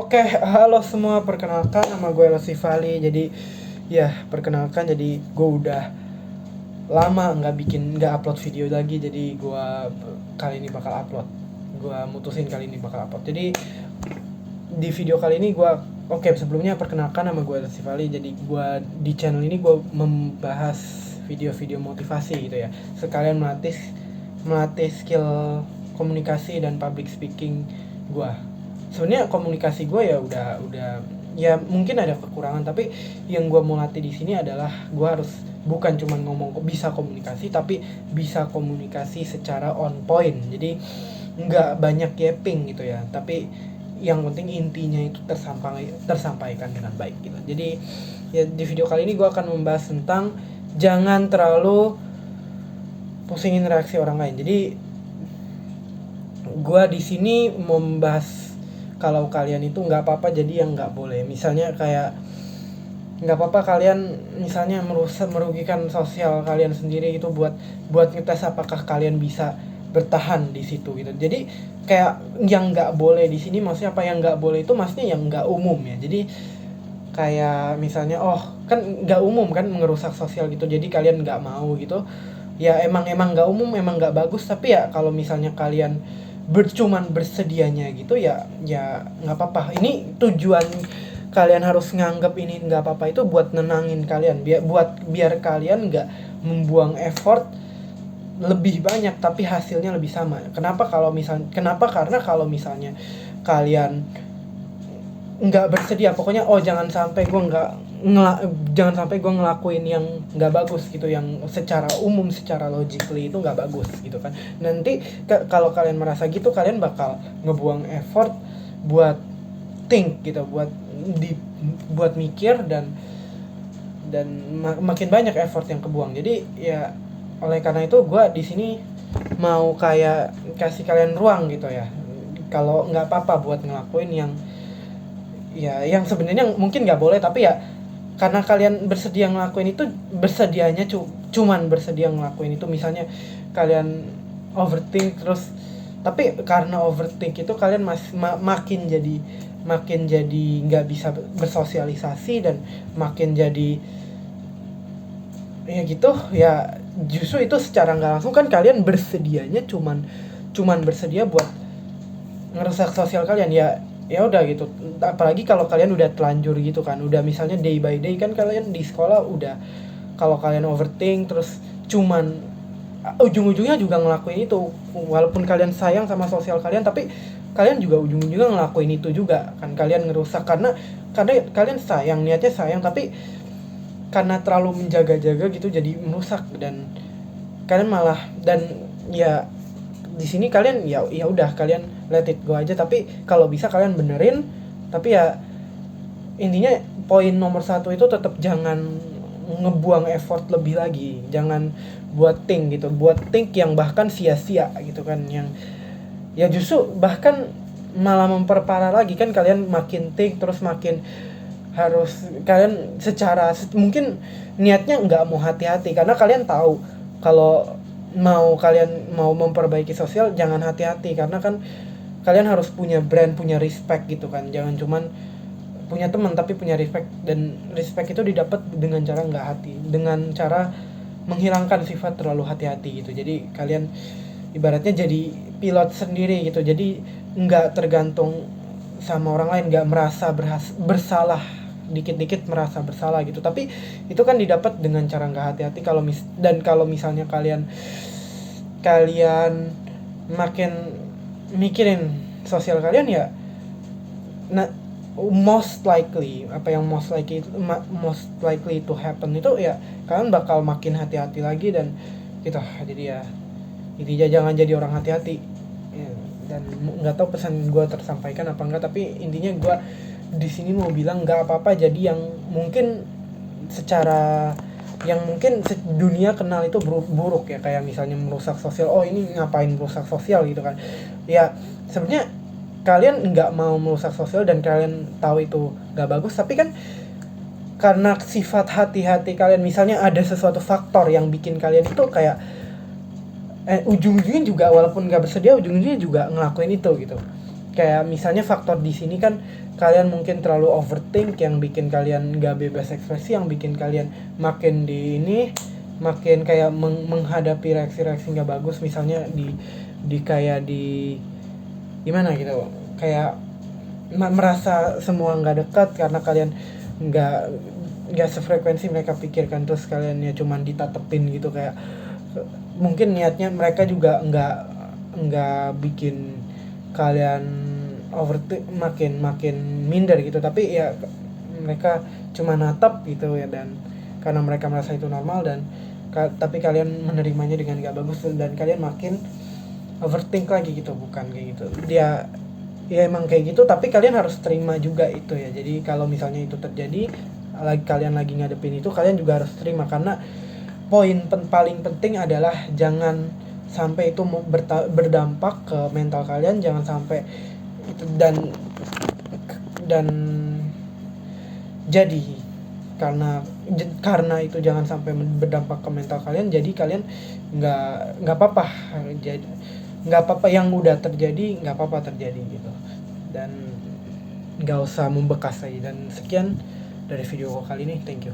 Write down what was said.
Oke, halo semua, perkenalkan nama gue Lutfi Fali. Jadi ya perkenalkan, jadi gue udah lama nggak upload video lagi. Jadi gue kali ini bakal upload. Gue mutusin kali ini bakal upload. Jadi di video kali ini gue sebelumnya perkenalkan nama gue Lutfi Fali. Jadi gue di channel ini gue membahas video-video motivasi gitu ya. Sekalian melatih skill komunikasi dan public speaking gue. Sebenarnya komunikasi gue ya udah ya mungkin ada kekurangan, tapi yang gue mau latih di sini adalah gue harus bukan cuma ngomong bisa komunikasi, tapi bisa komunikasi secara on point. Jadi nggak banyak yapping gitu ya, tapi yang penting intinya itu tersampaikan dengan baik gitu. Jadi ya di video kali ini gue akan membahas tentang jangan terlalu pusingin reaksi orang lain. Jadi gue di sini mau membahas kalau kalian itu nggak apa-apa jadi yang nggak boleh. Misalnya kayak nggak apa-apa kalian misalnya merugikan sosial kalian sendiri itu buat ngetes apakah kalian bisa bertahan di situ gitu. Jadi kayak yang nggak boleh di sini maksudnya apa, yang nggak boleh itu maksudnya yang nggak umum ya. Jadi kayak misalnya kan nggak umum kan ngerusak sosial gitu, jadi kalian nggak mau gitu ya. Emang nggak umum, emang nggak bagus, tapi ya kalau misalnya kalian cuman bersedianya gitu ya nggak apa-apa. Ini tujuan kalian harus nganggap ini nggak apa-apa itu buat nenangin kalian, biar kalian nggak membuang effort lebih banyak tapi hasilnya lebih sama. Kenapa karena kalau misalnya kalian nggak bersedia, pokoknya jangan sampai gue ngelakuin yang nggak bagus gitu, yang secara umum secara logically itu nggak bagus gitu kan. Nanti kalau kalian merasa gitu, kalian bakal ngebuang effort buat think gitu, buat mikir, dan makin banyak effort yang kebuang. Jadi ya oleh karena itu gue di sini mau kayak kasih kalian ruang gitu ya, kalau nggak apa-apa buat ngelakuin yang sebenarnya mungkin nggak boleh, tapi ya karena kalian bersedia ngelakuin itu, cuman bersedia ngelakuin itu. Misalnya kalian overthink terus, tapi karena overthink itu kalian makin jadi nggak bisa bersosialisasi dan makin jadi ya gitu ya. Justru itu secara nggak langsung kan kalian bersedianya cuman bersedia buat ngerusak sosial kalian ya udah gitu. Apalagi kalau kalian udah telanjur gitu kan, udah misalnya day by day kan kalian di sekolah udah, kalau kalian overthink terus cuman ujung-ujungnya juga ngelakuin itu, walaupun kalian sayang sama sosial kalian, tapi kalian juga ujung-ujungnya ngelakuin itu juga kan. Kalian ngerusak karena kalian sayang, niatnya sayang, tapi karena terlalu menjaga-jaga gitu jadi merusak, dan kalian malah, dan ya di sini kalian ya udah kalian let it go aja. Tapi kalau bisa kalian benerin, tapi ya intinya poin nomor 1 itu tetap jangan ngebuang effort lebih lagi, jangan buat think yang bahkan sia-sia gitu kan, yang ya justru bahkan malah memperparah lagi kan. Kalian makin think terus makin harus kalian secara mungkin niatnya nggak mau hati-hati, karena kalian tahu kalau kalian mau memperbaiki sosial jangan hati-hati, karena kan kalian harus punya brand, punya respect gitu kan. Jangan cuman punya teman tapi punya respect, dan respect itu didapat dengan cara dengan cara menghilangkan sifat terlalu hati-hati gitu. Jadi kalian ibaratnya jadi pilot sendiri gitu, jadi nggak tergantung sama orang lain, nggak merasa bersalah, dikit-dikit merasa bersalah gitu. Tapi itu kan didapat dengan cara nggak hati-hati. Kalau misalnya kalian makin mikirin sosial kalian ya, most likely to happen itu ya kalian bakal makin hati-hati lagi dan gitu. Jadi ya intinya jangan jadi orang hati-hati ya. Dan nggak tahu pesan gue tersampaikan apa enggak, tapi intinya gue di sini mau bilang nggak apa-apa jadi yang mungkin dunia kenal itu buruk ya, kayak misalnya merusak sosial. Ini ngapain merusak sosial gitu kan. Ya sebenarnya kalian nggak mau merusak sosial dan kalian tahu itu nggak bagus, tapi kan karena sifat hati-hati kalian, misalnya ada sesuatu faktor yang bikin kalian itu kayak ujung-ujungnya juga walaupun nggak bersedia ujung-ujungnya juga ngelakuin itu gitu. Kayak misalnya faktor di sini kan kalian mungkin terlalu overthink yang bikin kalian gak bebas ekspresi, yang bikin kalian makin makin kayak menghadapi reaksi-reaksi nggak bagus, misalnya di kayak di gimana gitu, kayak merasa semua nggak dekat karena kalian nggak nggak sefrekuensi mereka pikirkan, terus kalian ya cuman ditatepin gitu, kayak mungkin niatnya mereka juga nggak bikin kalian makin makin minder gitu, tapi ya mereka cuma natap gitu ya, dan karena mereka merasa itu normal, dan tapi kalian menerimanya dengan gak bagus, dan kalian makin overthink lagi gitu. Bukan kayak gitu, dia ya emang kayak gitu, tapi kalian harus terima juga itu ya. Jadi kalau misalnya itu terjadi, kalian lagi ngadepin itu, kalian juga harus terima, karena poin paling penting adalah jangan sampai itu berdampak ke mental kalian, jangan sampai itu dan jadi karena itu jangan sampai berdampak ke mental kalian, jadi kalian nggak apa-apa, jadi nggak apa-apa yang udah terjadi, nggak apa-apa terjadi gitu, dan nggak usah membekas lagi. Dan sekian dari video kali ini, thank you.